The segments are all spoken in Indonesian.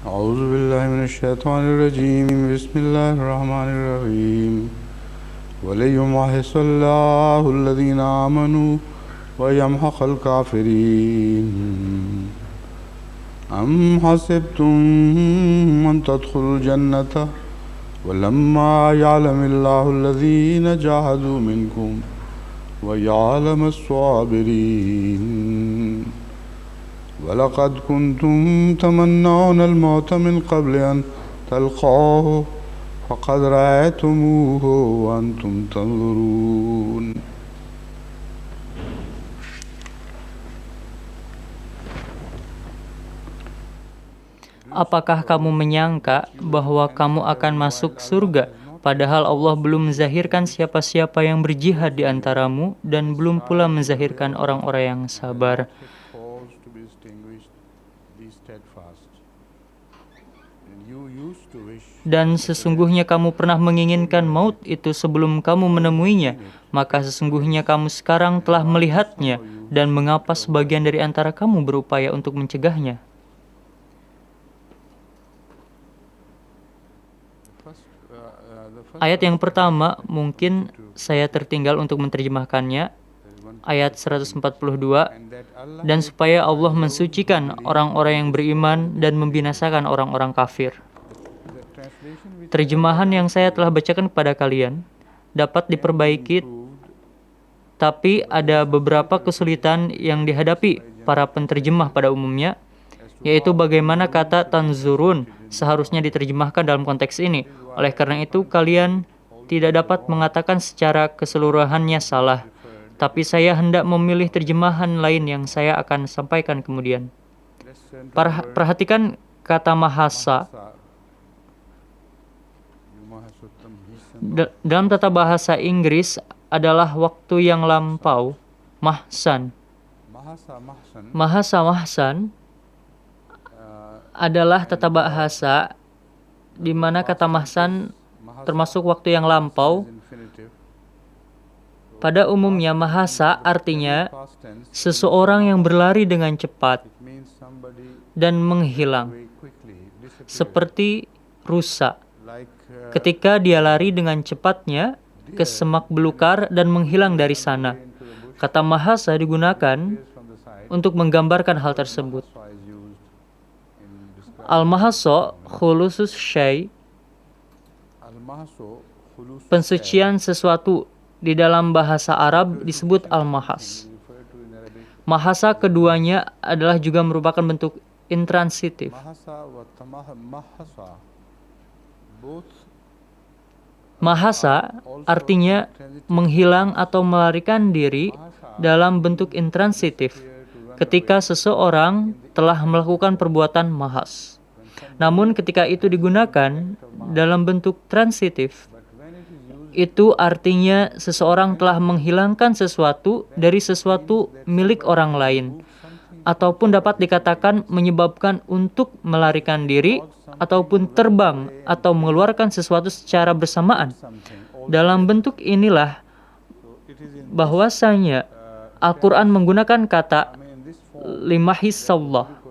أعوذ بالله من الشيطان الرجيم بسم الله الرحمن الرحيم وليمحص الله الذين آمنوا ويمحق الكافرين أم حسبتم أن تدخلوا الجنة ولما يعلم الله الذين جاهدوا منكم ويعلم الصابرين ولقد كنتم تمنون الموت من قبل أن تلقوه فقد رأيتموه وأنتم تنظرون. Apakah kamu menyangka bahwa kamu akan masuk surga, padahal Allah belum menzahirkan siapa-siapa yang berjihad di antaramu dan belum pula menzahirkan orang-orang yang sabar? Dan sesungguhnya kamu pernah menginginkan maut itu sebelum kamu menemuinya, maka sesungguhnya kamu sekarang telah melihatnya, dan mengapa sebagian dari antara kamu berupaya untuk mencegahnya? Ayat yang pertama mungkin saya tertinggal untuk menerjemahkannya. Ayat 142, dan supaya Allah mensucikan orang-orang yang beriman dan membinasakan orang-orang kafir. Terjemahan yang saya telah bacakan kepada kalian dapat diperbaiki, tapi ada beberapa kesulitan yang dihadapi para penterjemah pada umumnya, yaitu bagaimana kata tanzurun seharusnya diterjemahkan dalam konteks ini. Oleh karena itu, kalian tidak dapat mengatakan secara keseluruhannya salah, tapi saya hendak memilih terjemahan lain yang saya akan sampaikan kemudian. Perhatikan kata mahasa. Dalam tata bahasa Inggris adalah waktu yang lampau, mahsan. Mahsan adalah tata bahasa di mana kata mahsan termasuk waktu yang lampau. Pada umumnya mahasa artinya seseorang yang berlari dengan cepat dan menghilang, seperti rusa. Ketika dia lari dengan cepatnya ke semak belukar dan menghilang dari sana. Kata mahasa digunakan untuk menggambarkan hal tersebut. Al-mahaso khulusus syai, pensucian sesuatu, di dalam bahasa Arab disebut al-mahas. Mahasa keduanya adalah juga merupakan bentuk intransitif. Mahasa artinya menghilang atau melarikan diri dalam bentuk intransitif ketika seseorang telah melakukan perbuatan mahas. Namun ketika itu digunakan dalam bentuk transitif, itu artinya seseorang telah menghilangkan sesuatu dari sesuatu milik orang lain, ataupun dapat dikatakan menyebabkan untuk melarikan diri, ataupun terbang, atau mengeluarkan sesuatu secara bersamaan. Dalam bentuk inilah bahwasanya Al-Quran menggunakan kata limahisallah,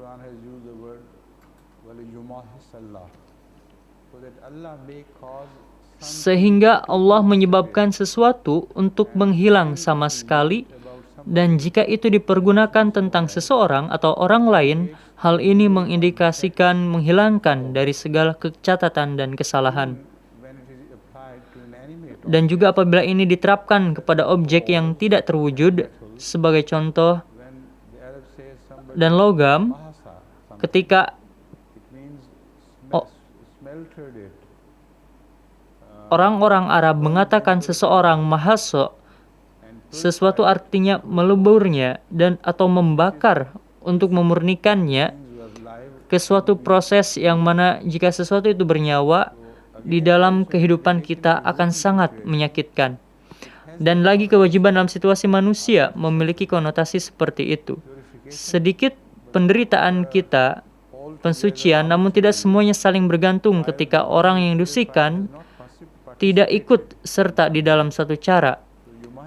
sehingga Allah menyebabkan sesuatu untuk menghilang sama sekali, dan jika itu dipergunakan tentang seseorang atau orang lain, hal ini mengindikasikan menghilangkan dari segala kecacatan dan kesalahan. Dan juga apabila ini diterapkan kepada objek yang tidak terwujud, sebagai contoh, dan logam, ketika orang-orang Arab mengatakan seseorang mahaso, sesuatu artinya meleburnya dan atau membakar untuk memurnikannya ke suatu proses yang mana jika sesuatu itu bernyawa di dalam kehidupan kita akan sangat menyakitkan. Dan lagi kewajiban dalam situasi manusia memiliki konotasi seperti itu. Sedikit penderitaan kita, pensucian, namun tidak semuanya saling bergantung ketika orang yang didusikan tidak ikut serta di dalam satu cara.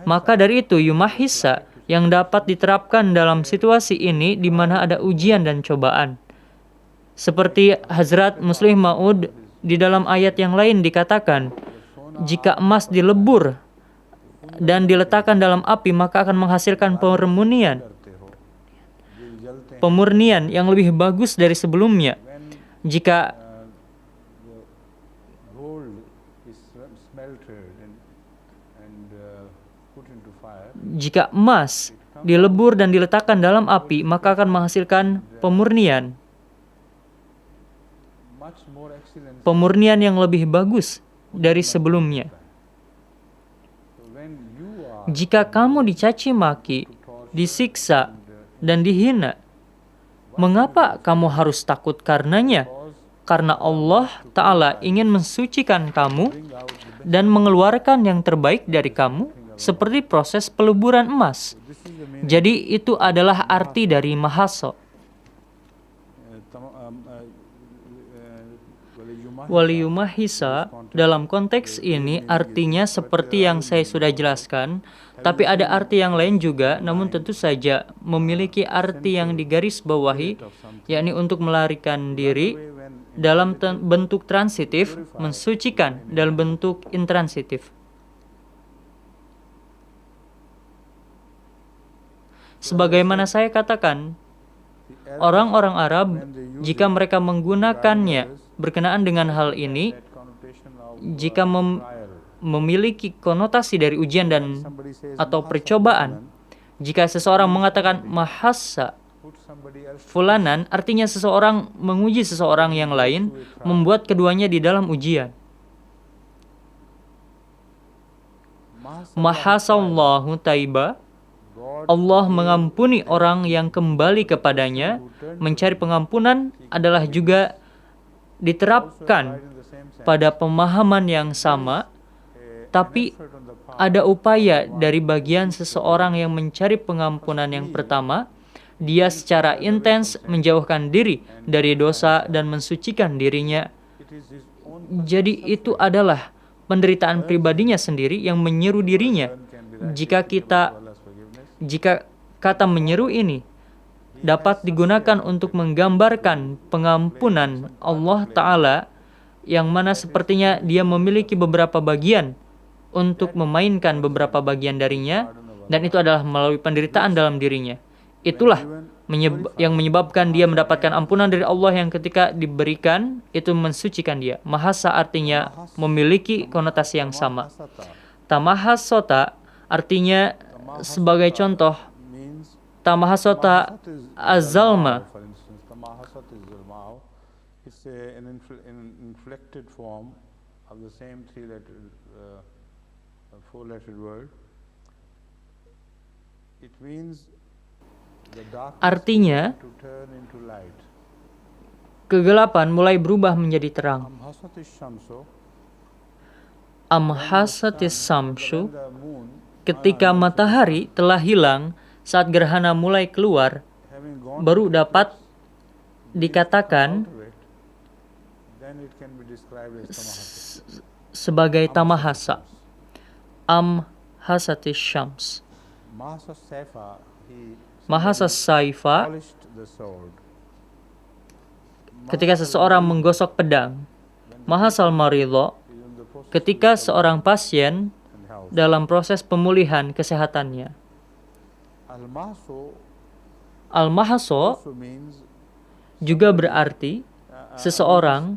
Maka dari itu yumahisa yang dapat diterapkan dalam situasi ini di mana ada ujian dan cobaan. Seperti Hazrat Muslih Maud di dalam ayat yang lain dikatakan, jika emas dilebur dan diletakkan dalam api maka akan menghasilkan pemurnian. Pemurnian yang lebih bagus dari sebelumnya. Jika emas dilebur dan diletakkan dalam api, maka akan menghasilkan pemurnian. Pemurnian yang lebih bagus dari sebelumnya. Jika kamu dicaci maki, disiksa, dan dihina, mengapa kamu harus takut karenanya? Karena Allah Ta'ala ingin mensucikan kamu dan mengeluarkan yang terbaik dari kamu, seperti proses peleburan emas. Jadi itu adalah arti dari Mahasa. Waliyumahisa dalam konteks ini artinya seperti yang saya sudah jelaskan, tapi ada arti yang lain juga, namun tentu saja memiliki arti yang digarisbawahi, yakni untuk melarikan diri dalam bentuk transitif, mensucikan dalam bentuk intransitif. Sebagaimana saya katakan, orang-orang Arab, jika mereka menggunakannya berkenaan dengan hal ini, jika memiliki konotasi dari ujian dan atau percobaan, jika seseorang mengatakan mahassa fulanan, artinya seseorang menguji seseorang yang lain, membuat keduanya di dalam ujian. Mahasallahu taiba, Allah mengampuni orang yang kembali kepadanya. Mencari pengampunan adalah juga diterapkan pada pemahaman yang sama, tapi ada upaya dari bagian seseorang yang mencari pengampunan yang pertama, dia secara intens menjauhkan diri dari dosa dan mensucikan dirinya. Jadi itu adalah penderitaan pribadinya sendiri yang menyeru dirinya. Jika kata menyeru ini dapat digunakan untuk menggambarkan pengampunan Allah Ta'ala, yang mana sepertinya dia memiliki beberapa bagian untuk memainkan beberapa bagian darinya, dan itu adalah melalui penderitaan dalam dirinya. Itulah yang menyebabkan dia mendapatkan ampunan dari Allah yang ketika diberikan itu mensucikan dia. Mahasa artinya memiliki konotasi yang sama. Tamahasota artinya sebagai contoh, tamahasota azalma. It's an inflected form of the same four-lettered word. It means the darkness Artinya, to turn into light. Kegelapan mulai berubah menjadi terang. Amhasatis samsu, ketika matahari telah hilang, saat gerhana mulai keluar, baru dapat dikatakan sebagai tamahasa. Amhasatis syams. Mahasa saifa, ketika seseorang menggosok pedang. Mahasal maridho, ketika seorang pasien dalam proses pemulihan kesehatannya. Al-mahaso juga berarti seseorang,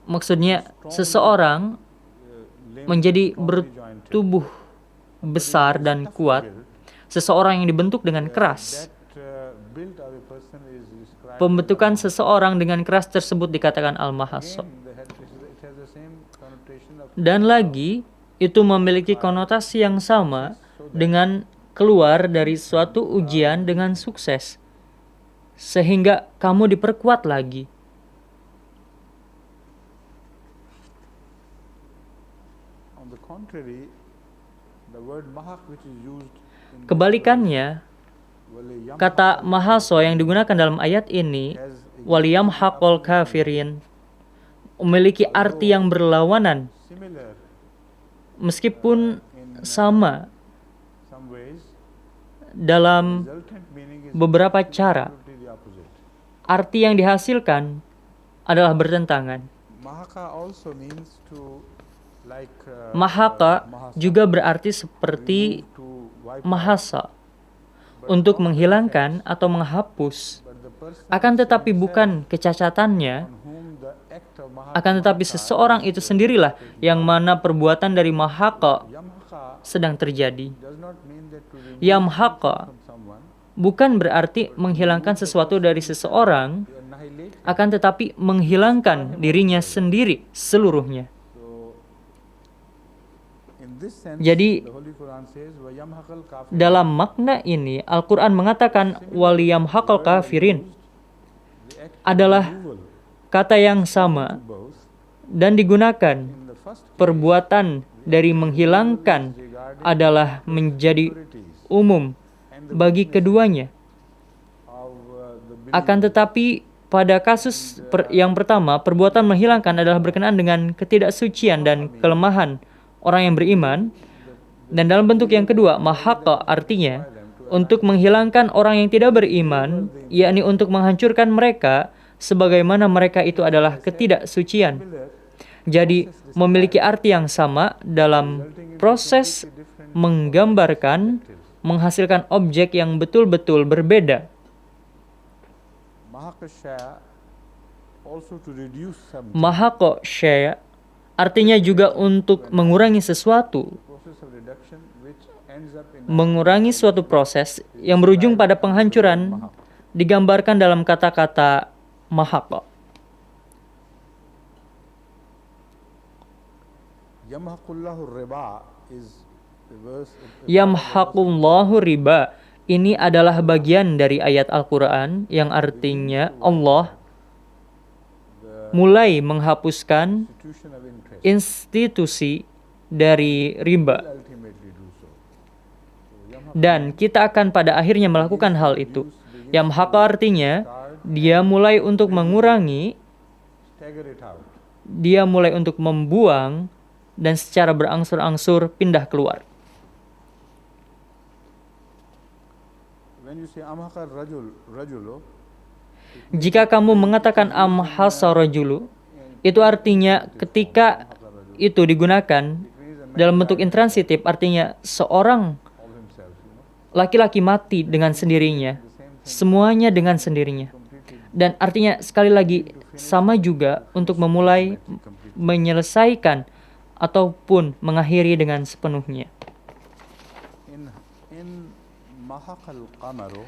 maksudnya seseorang menjadi bertubuh besar dan kuat, seseorang yang dibentuk dengan keras. Pembentukan seseorang dengan keras tersebut dikatakan al-mahaso. Dan lagi, itu memiliki konotasi yang sama dengan keluar dari suatu ujian dengan sukses, sehingga kamu diperkuat lagi. Kebalikannya, kata mahaso yang digunakan dalam ayat ini, waliyam haqol kafirin, memiliki arti yang berlawanan, meskipun sama dalam beberapa cara. arti yang dihasilkan adalah bertentangan. Mahaka also means to like Mahaka juga berarti seperti to wipe, mahasa, untuk menghilangkan atau menghapus. but the person Akan tetapi bukan kecacatannya, on whom the act of akan tetapi seseorang itu sendirilah yang mana perbuatan dari mahaka Yamhaka sedang terjadi. does not mean that to remove Yamhaka from someone, bukan berarti menghilangkan sesuatu dari seseorang, to annihilate. akan tetapi menghilangkan dirinya sendiri seluruhnya. So, in this sense, Jadi, the Holy Quran says, "Wa yamhaqal kafir." dalam makna ini, Al-Quran mengatakan waliyamhaqal kafirin The act adalah removal kata yang sama both dan digunakan. in the first case Perbuatan dari menghilangkan adalah menjadi authorities umum bagi keduanya. of the Akan tetapi pada kasus yang pertama, perbuatan menghilangkan adalah berkenaan dengan ketidaksucian dan kelemahan orang yang beriman. Dan dalam bentuk yang kedua, mahaka artinya untuk menghilangkan orang yang tidak beriman, yakni untuk menghancurkan mereka sebagaimana mereka itu adalah ketidaksucian. Jadi memiliki arti yang sama dalam proses menggambarkan, menghasilkan objek yang betul-betul berbeda. mahakasya also to reduce something. Mahako syaya artinya juga untuk mengurangi sesuatu, Process of reduction which ends up in mengurangi suatu proses yang berujung pada penghancuran digambarkan dalam kata-kata mahako. Yamhaqullahu riba is the verse Yamhaqullahu riba. Ini adalah bagian dari ayat Al-Quran yang artinya Allah mulai menghapuskan institution of interest institusi dari riba. ultimately do so. Dan kita akan pada akhirnya melakukan hal itu. Yamhaqa artinya dia mulai untuk mengurangi, Stagger it out. dia mulai untuk membuang, dan secara berangsur-angsur pindah keluar. When you say amhaqar rajulo, Jika kamu mengatakan amhasa rajulu, itu artinya ketika itu digunakan dalam bentuk intransitif, artinya seorang of himself, laki-laki mati dengan sendirinya, semuanya dengan sendirinya. Dan artinya sekali lagi sama juga untuk memulai, menyelesaikan ataupun mengakhiri dengan sepenuhnya. in mahaqal qamaru,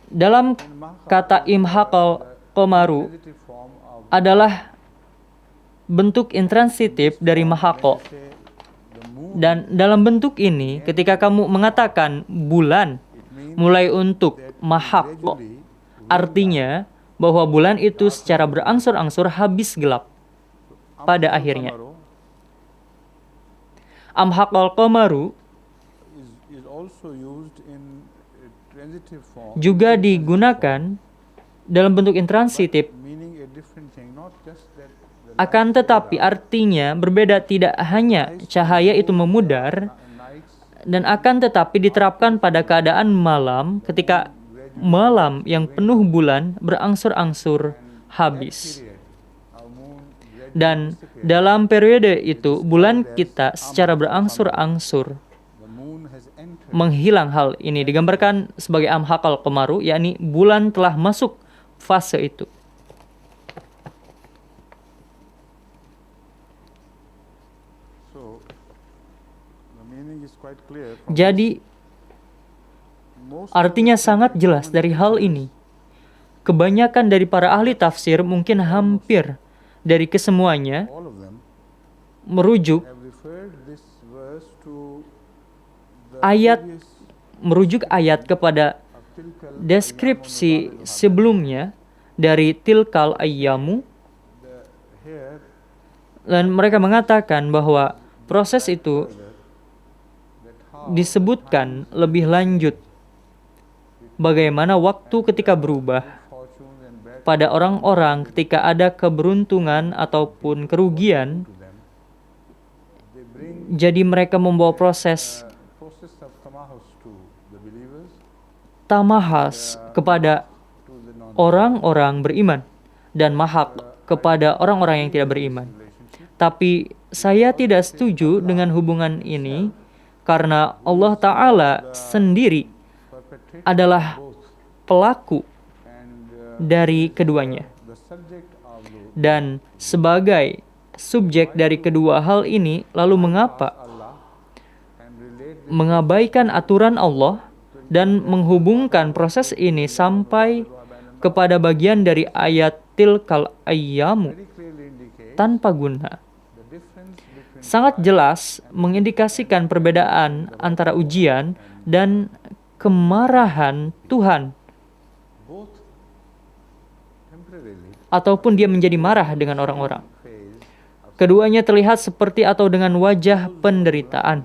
Dalam kata imhaqal qamaru positive form of adalah bentuk intransitif dari mahaqo. say the moon, Dan dalam bentuk ini, ketika kamu mengatakan bulan it means mulai untuk mahaqo, gradually artinya bahwa bulan itu secara berangsur-angsur habis gelap pada amhaqal akhirnya. qamaru Amhaqal qamaru is also used in transitive form, juga digunakan dalam bentuk intransitif, meaning a different thing, not just that the akan tetapi artinya berbeda, tidak hanya cahaya itu memudar, nights dan akan tetapi diterapkan pada keadaan malam ketika malam yang penuh bulan berangsur-angsur habis. period, our moon gradually Dan dalam periode itu bulan kita secara berangsur-angsur the moon has entered menghilang. Hal ini digambarkan sebagai amhaqal qamaru, yakni bulan telah masuk fase itu. so the meaning is quite clear from Jadi most artinya sangat jelas dari hal ini. Kebanyakan dari para ahli tafsir, mungkin hampir dari kesemuanya, all of them merujuk have referred this verse to the ayat previous merujuk ayat kepada of tilkal deskripsi sebelumnya dari tilkal ayyamu, the here dan mereka mengatakan bahwa proses itu that how disebutkan lebih lanjut bagaimana waktu ketika berubah fortune and bad pada orang-orang ketika ada keberuntungan ataupun kerugian. to them, they bring Jadi mereka membawa proses process of tamahus to the believers, tamahas kepada to the non orang-orang beriman dan mahak kepada orang-orang yang tidak beriman. Tapi saya tidak setuju dengan hubungan ini karena Allah Ta'ala sendiri adalah pelaku dari keduanya. Dan sebagai subjek dari kedua hal ini, lalu mengapa mengabaikan aturan Allah dan menghubungkan proses ini sampai kepada bagian dari ayat tilkal ayyamu tanpa guna? Sangat jelas mengindikasikan perbedaan antara ujian dan kemarahan Tuhan, ataupun dia menjadi marah dengan orang-orang. Keduanya terlihat seperti atau dengan wajah penderitaan.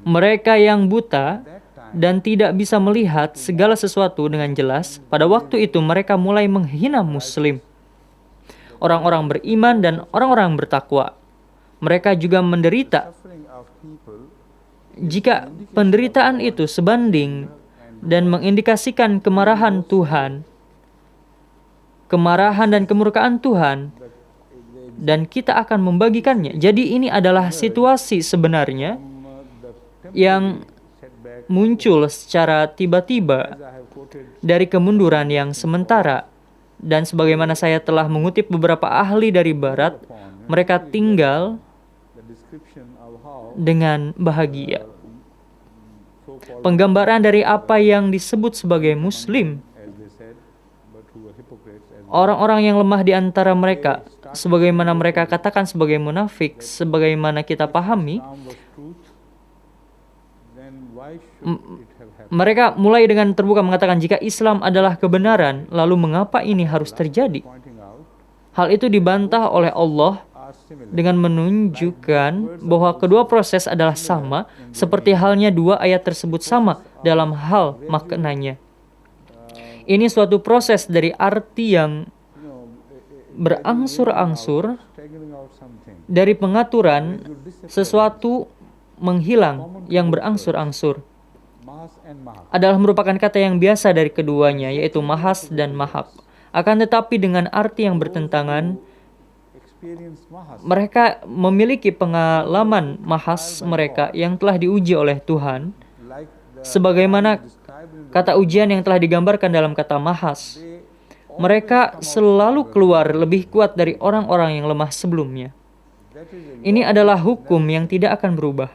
Mereka yang buta dan tidak bisa melihat segala sesuatu dengan jelas, pada waktu itu mereka mulai menghina Muslim, orang-orang beriman dan orang-orang bertakwa. Mereka juga menderita. Jika penderitaan itu sebanding dan mengindikasikan kemarahan Tuhan, kemarahan dan kemurkaan Tuhan, dan kita akan membagikannya. Jadi ini adalah situasi sebenarnya yang muncul secara tiba-tiba dari kemunduran yang sementara. Dan sebagaimana saya telah mengutip beberapa ahli dari Barat, mereka tinggal dengan bahagia. Penggambaran dari apa yang disebut sebagai Muslim, orang-orang yang lemah di antara mereka, sebagaimana mereka katakan sebagai munafik, sebagaimana kita pahami, mereka mulai dengan terbuka mengatakan jika Islam adalah kebenaran, lalu mengapa ini harus terjadi? Hal itu dibantah oleh Allah dengan menunjukkan bahwa kedua proses adalah sama, seperti halnya dua ayat tersebut sama dalam hal maknanya. Ini suatu proses dari arti yang berangsur-angsur, dari pengaturan sesuatu menghilang yang berangsur-angsur. Adalah merupakan kata yang biasa dari keduanya, yaitu mahas dan mahak. Akan tetapi dengan arti yang bertentangan, mereka memiliki pengalaman mahas mereka yang telah diuji oleh Tuhan, sebagaimana kata ujian yang telah digambarkan dalam kata mahas. Mereka selalu keluar lebih kuat dari orang-orang yang lemah sebelumnya. Ini adalah hukum yang tidak akan berubah.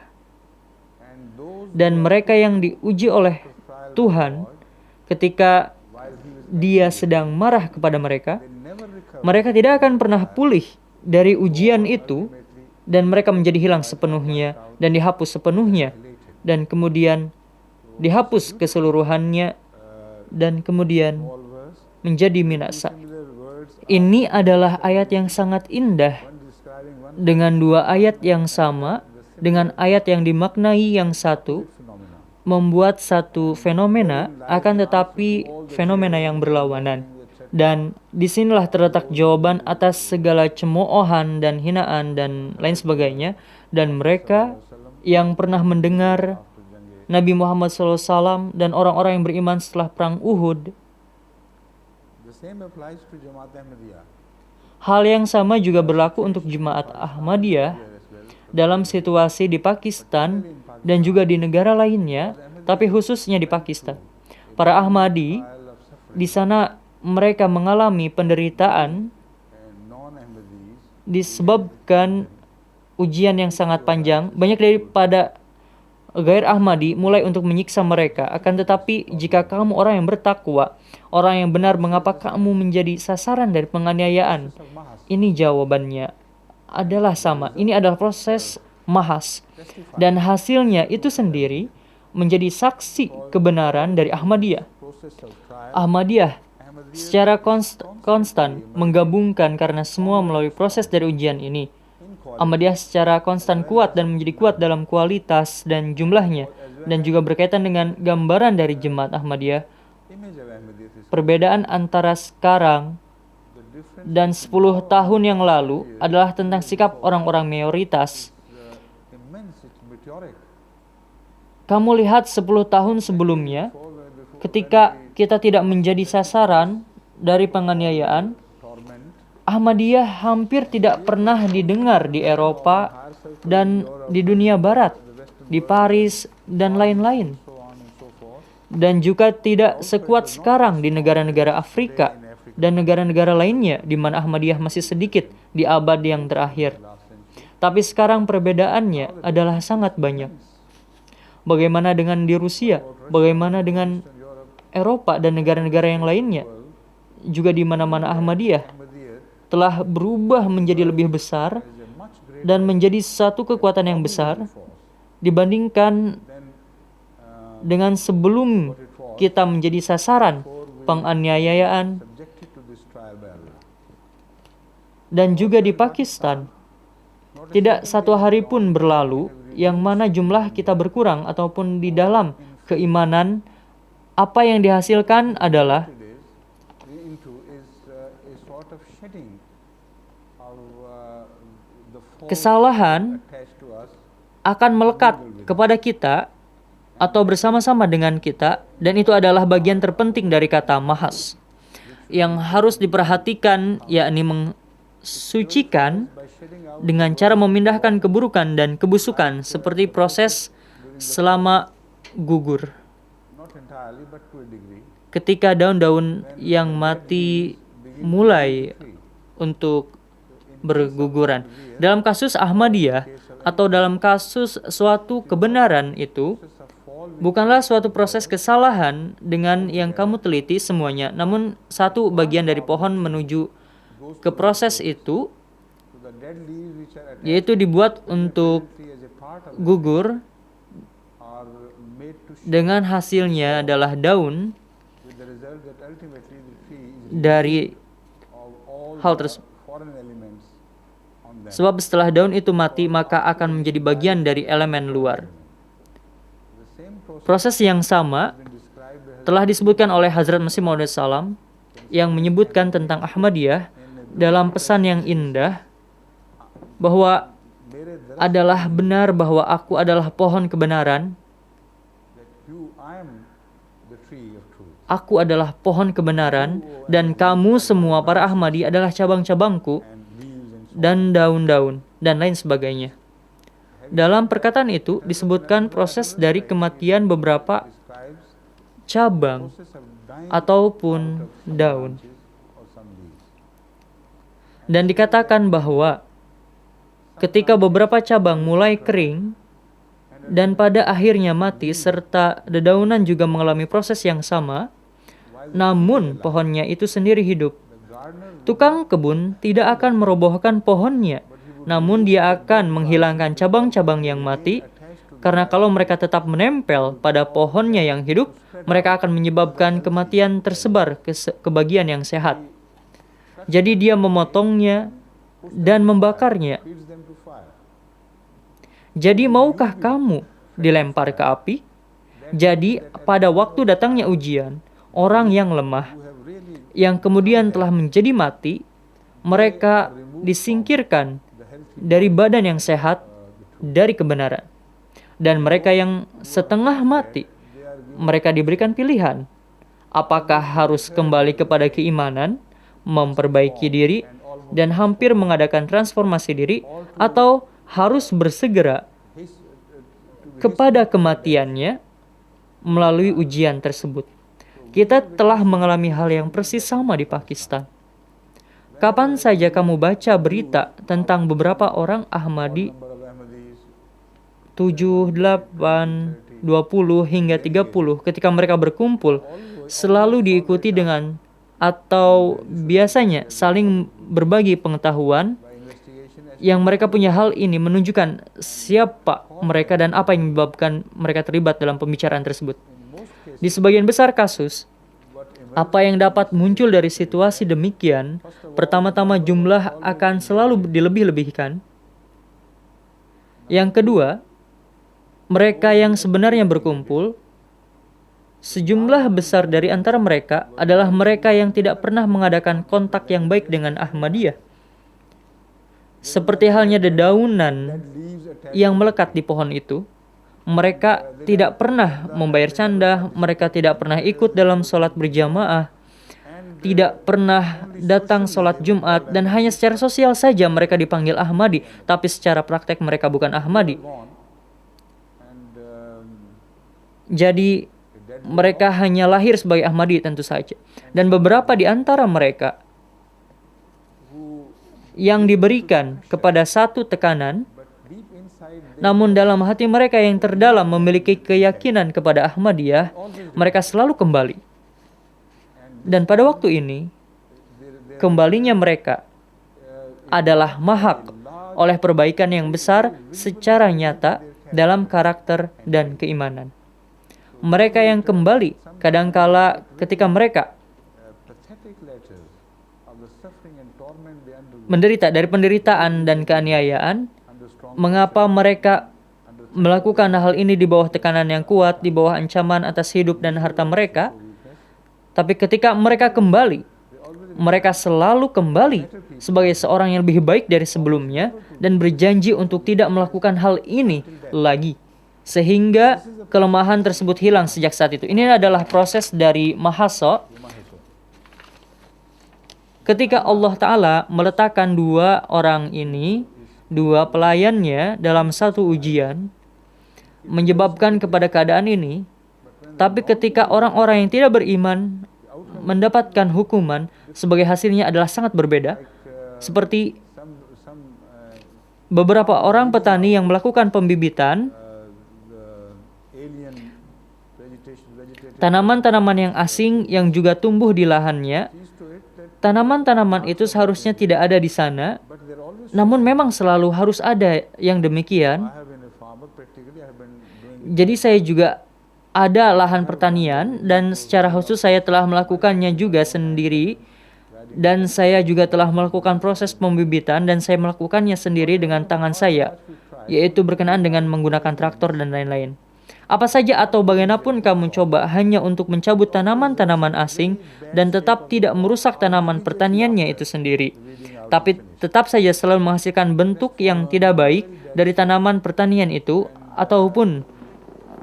Dan mereka yang diuji oleh Tuhan ketika Dia sedang marah kepada mereka, mereka tidak akan pernah pulih dari ujian itu, dan mereka menjadi hilang sepenuhnya dan dihapus sepenuhnya, dan kemudian dihapus keseluruhannya, dan kemudian menjadi binasa. Ini adalah ayat yang sangat indah dengan dua ayat yang sama, dengan ayat yang dimaknai yang satu, membuat satu fenomena, akan tetapi fenomena yang berlawanan. Dan disinilah terletak jawaban atas segala cemoohan dan hinaan dan lain sebagainya. Dan mereka yang pernah mendengar Nabi Muhammad SAW dan orang-orang yang beriman setelah perang Uhud, hal yang sama juga berlaku untuk Jemaat Ahmadiyah dalam situasi di Pakistan dan juga di negara lainnya, tapi khususnya di Pakistan. Para Ahmadi di sana mereka mengalami penderitaan disebabkan ujian yang sangat panjang. Banyak daripada Ghair Ahmadi mulai untuk menyiksa mereka. Akan tetapi jika kamu orang yang bertakwa, orang yang benar, mengapa kamu menjadi sasaran dari penganiayaan? Ini jawabannya adalah sama. Ini adalah proses mahas. Dan hasilnya itu sendiri menjadi saksi kebenaran dari Ahmadiyah. Ahmadiyah secara konstan menggabungkan karena semua melalui proses dari ujian ini. Ahmadiyah secara konstan kuat dan menjadi kuat dalam kualitas dan jumlahnya, dan juga berkaitan dengan gambaran dari Jemaat Ahmadiyah. Perbedaan antara sekarang dan 10 tahun yang lalu adalah tentang sikap orang-orang mayoritas. Kamu lihat 10 tahun sebelumnya, ketika kita tidak menjadi sasaran dari penganiayaan, torment, Ahmadiyah hampir tidak pernah didengar di Eropa dan di dunia barat, di Paris dan lain-lain. so on and so forth, Dan juga tidak sekuat sekarang di negara-negara Afrika dan negara-negara lainnya di mana Ahmadiyah masih sedikit di abad yang terakhir. last century. Tapi sekarang perbedaannya adalah sangat banyak. Bagaimana dengan di Rusia? Bagaimana dengan Eropa dan negara-negara yang lainnya? Juga di mana-mana Ahmadiyah Ahmadiyya telah berubah menjadi lebih besar is a much greater dan menjadi satu kekuatan yang besar force dibandingkan than dengan sebelum kita menjadi sasaran penganiayaan. subjected to this trial by Allah. Dan juga di Pakistan, tidak satu hari pun berlalu yang mana jumlah kita berkurang ataupun di dalam keimanan, apa yang dihasilkan adalah Into is a sort of shedding of the force kesalahan attached to us, akan melekat kepada kita atau bersama-sama dengan kita, dan itu adalah bagian terpenting dari kata mahas yang harus diperhatikan, yakni mensucikan by shedding out dengan cara memindahkan keburukan dan kebusukan seperti proses selama gugur. not entirely but to a degree Ketika daun-daun yang mati mulai untuk berguguran. Dalam kasus Ahmadiyah atau dalam kasus suatu kebenaran itu of fall bukanlah suatu proses kesalahan dengan yang kamu teliti semuanya, namun satu bagian dari pohon menuju ke proses itu, to the dead leaves which are attached yaitu dibuat untuk as a part of gugur, are made to dengan hasilnya adalah daun with the result that ultimately the tree is dari of all hal the tersebut. foreign elements on them. Sebab setelah daun itu mati, maka akan menjadi bagian dari elemen luar. The same process Proses yang sama has been described by telah disebutkan oleh Hazrat Masih Maud Salam yang menyebutkan tentang Ahmadiyah dalam pesan yang indah bahwa Mere Daras adalah benar bahwa aku adalah pohon kebenaran, that I am the tree of truth. aku adalah pohon kebenaran, dan kamu semua para Ahmadi adalah cabang-cabangku And leaves and dan daun-daun dan lain sebagainya. Dalam perkataan itu disebutkan proses dari kematian beberapa describes cabang process of dying ataupun daun. or some leaves. Dan dikatakan bahwa ketika beberapa cabang mulai kering dan pada akhirnya mati serta dedaunan juga mengalami proses yang sama, namun pohonnya itu sendiri hidup. The gardener Tukang kebun tidak akan merobohkan pohonnya, namun dia akan menghilangkan cabang-cabang yang mati, karena kalau mereka tetap menempel pada pohonnya yang hidup, mereka akan menyebabkan kematian tersebar ke bagian yang sehat. Jadi dia memotongnya dan membakarnya. feeds them to fire. Jadi maukah kamu dilempar ke api? Jadi pada waktu datangnya ujian, orang yang lemah, Who have really yang kemudian telah menjadi mati, mereka disingkirkan the healthy dari badan yang sehat, dari kebenaran. Dan mereka yang setengah mati, mereka diberikan pilihan. Apakah harus kembali kepada keimanan, memperbaiki diri, dan hampir mengadakan transformasi diri, atau harus bersegera kepada kematiannya melalui ujian tersebut. Kita telah mengalami hal yang persis sama di Pakistan. Kapan saja kamu baca berita tentang beberapa orang Ahmadi number of Ahmadis 7, 8, 20 hingga 30 ketika mereka berkumpul selalu diikuti dengan atau biasanya saling berbagi pengetahuan by investigation as yang mereka punya. Hal ini menunjukkan siapa mereka dan apa yang menyebabkan mereka terlibat dalam pembicaraan tersebut. in most cases Di sebagian besar kasus, what emerges apa yang dapat muncul dari situasi demikian, pertama-tama jumlah akan selalu dilebih-lebihkan. Yang kedua, mereka yang sebenarnya berkumpul, sejumlah besar dari antara mereka adalah mereka yang tidak pernah mengadakan kontak yang baik dengan Ahmadiyah. Seperti halnya dedaunan leaves attached yang melekat di pohon itu, mereka tidak pernah membayar canda, mereka tidak pernah ikut dalam sholat berjamaah, tidak pernah datang sholat Jumat, dan hanya secara sosial saja mereka dipanggil Ahmadi, tapi secara praktek mereka bukan Ahmadi. Jadi mereka hanya lahir sebagai Ahmadi tentu saja. Dan beberapa di antara mereka yang diberikan kepada satu tekanan, namun dalam hati mereka yang terdalam memiliki keyakinan kepada Ahmadiyah, mereka selalu kembali. Dan pada waktu ini, kembalinya mereka adalah mahak oleh perbaikan yang besar secara nyata dalam karakter dan keimanan. Mereka yang kembali, kadangkala ketika mereka menderita dari penderitaan dan keaniayaan, mengapa mereka melakukan hal ini di bawah tekanan yang kuat, di bawah ancaman atas hidup dan harta mereka? Tapi ketika mereka kembali, mereka selalu kembali sebagai seorang yang lebih baik dari sebelumnya dan berjanji untuk tidak melakukan hal ini lagi. Sehingga kelemahan tersebut hilang sejak saat itu. Ini adalah proses dari Mahasa. Ketika Allah Ta'ala meletakkan dua orang ini, dua pelayannya dalam satu ujian, menyebabkan kepada keadaan ini. Tapi ketika orang-orang yang tidak beriman mendapatkan hukuman, sebagai hasilnya adalah sangat berbeda. Seperti beberapa orang petani yang melakukan pembibitan, tanaman-tanaman yang asing yang juga tumbuh di lahannya, tanaman-tanaman itu seharusnya tidak ada di sana, namun memang selalu harus ada yang demikian. Jadi saya juga ada lahan pertanian dan secara khusus saya telah melakukannya juga sendiri, dan saya juga telah melakukan proses pembibitan dan saya melakukannya sendiri dengan tangan saya, yaitu berkenaan dengan menggunakan traktor dan lain-lain. Apa saja atau bagaimanapun kamu coba hanya untuk mencabut tanaman-tanaman asing dan tetap tidak merusak tanaman pertaniannya itu sendiri, tapi tetap saja selalu menghasilkan bentuk yang tidak baik dari tanaman pertanian itu, ataupun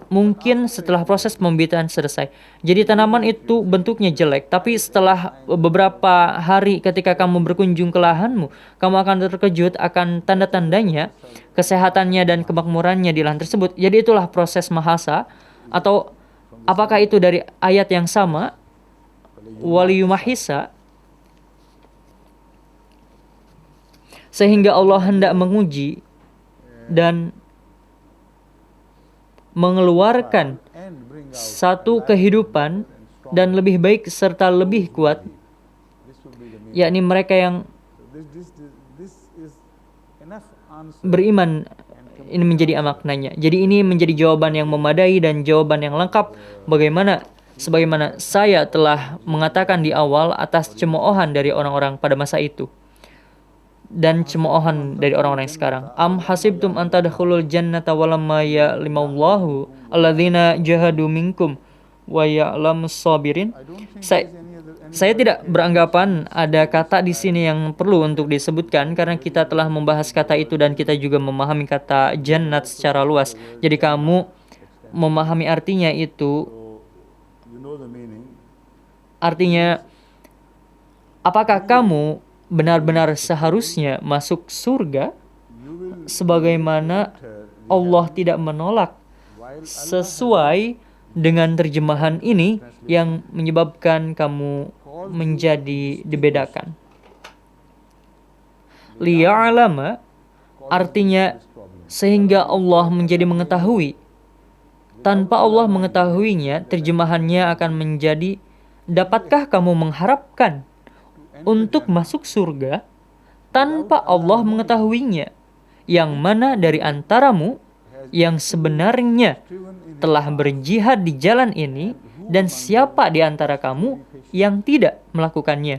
mungkin setelah proses pembibitan selesai. Jadi tanaman itu bentuknya jelek, tapi setelah beberapa hari ketika kamu berkunjung ke lahanmu, kamu akan terkejut akan tanda-tandanya, kesehatannya dan kemakmurannya di lahan tersebut. Jadi itulah proses Mahasa. Atau apakah itu dari ayat yang sama, waliyumahisa, sehingga Allah hendak menguji dan mengeluarkan satu kehidupan dan lebih baik serta lebih kuat, yakni mereka yang beriman. Ini menjadi maknanya. Jadi ini menjadi jawaban yang memadai dan jawaban yang lengkap sebagaimana saya telah mengatakan di awal atas cemoohan dari orang-orang pada masa itu dan cemoohan dari orang-orang yang sekarang. Am hasibtum an tadkhulul jannata walamma ya'lamallahu alladzina jahadu minkum wa ya'lamus sabirin. Saya tidak beranggapan ada kata di sini yang perlu untuk disebutkan karena kita telah membahas kata itu dan kita juga memahami kata jannat secara luas. Jadi kamu memahami artinya itu. Artinya, apakah kamu benar-benar seharusnya masuk surga sebagaimana Allah tidak menolak sesuai dengan terjemahan ini yang menyebabkan kamu menjadi dibedakan. Liya'lama artinya sehingga Allah menjadi mengetahui. Tanpa Allah mengetahuinya, terjemahannya akan menjadi dapatkah kamu mengharapkan untuk masuk surga tanpa Allah mengetahuinya, yang mana dari antaramu yang sebenarnya telah berjihad di jalan ini dan siapa di antara kamu yang tidak melakukannya.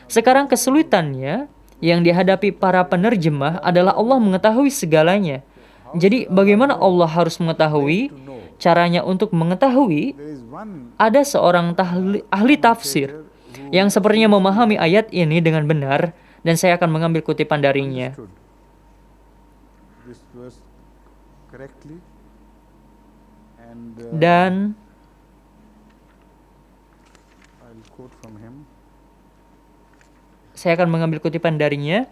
Sekarang kesulitannya yang dihadapi para penerjemah adalah Allah mengetahui segalanya. Jadi bagaimana Allah harus mengetahui? Caranya untuk mengetahui, ada seorang ahli tafsir yang sepertinya memahami ayat ini dengan benar, dan saya akan mengambil kutipan darinya. And Dan I'll quote from him. saya akan mengambil kutipan darinya.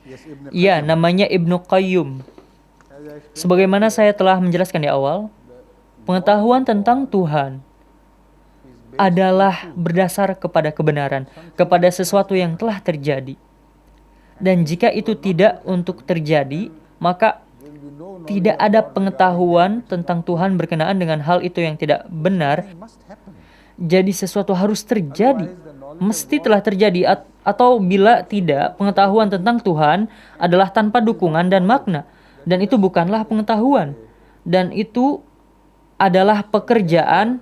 Yes, Ibn Ya, Qayyim. namanya Ibnu Qayyum. As I explained, Sebagaimana saya telah menjelaskan di awal, pengetahuan tentang Tuhan is based adalah berdasar kepada kebenaran, kepada sesuatu yang telah terjadi. Dan jika itu tidak untuk terjadi, maka there will be no knowledge tidak of ada God pengetahuan tentang Tuhan berkenaan dengan hal itu yang tidak benar. regarding must happen. Jadi sesuatu harus terjadi, Otherwise, the knowledge mesti telah terjadi, atau bila tidak, pengetahuan tentang Tuhan adalah tanpa dukungan dan makna. Dan itu bukanlah pengetahuan. Dan itu adalah pekerjaan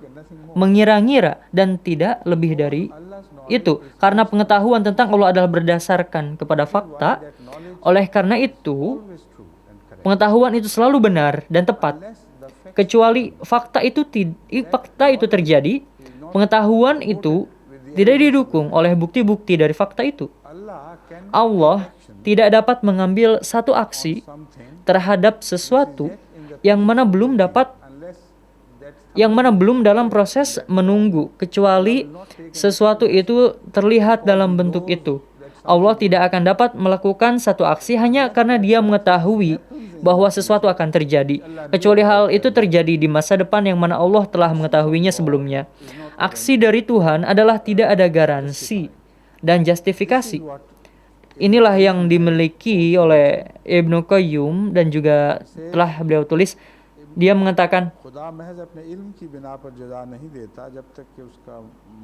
mengira-ngira dan tidak lebih dari Allah's knowledge itu. Karena pengetahuan tentang Allah adalah berdasarkan kepada fakta. that knowledge Oleh karena itu, is true and correct. pengetahuan itu selalu benar dan tepat. Unless the fact Kecuali fakta itu terjadi, pengetahuan itu tidak didukung oleh bukti-bukti dari fakta itu. Allah can Allah tidak dapat mengambil satu aksi something terhadap sesuatu yang mana belum unless that dalam proses menunggu, kecuali sesuatu itu terlihat dalam bentuk itu. Allah tidak akan dapat melakukan satu aksi hanya karena dia mengetahui bahwa sesuatu akan terjadi, kecuali hal itu terjadi di masa depan yang mana Allah telah mengetahuinya sebelumnya. Aksi dari Tuhan adalah tidak ada garansi dan justifikasi. Inilah yang dimiliki oleh Ibnu Qayyum dan juga telah beliau tulis. Dia mengatakan, खुदा महज अपने इल्म की बिना पर जजा नहीं देता जब तक कि उसका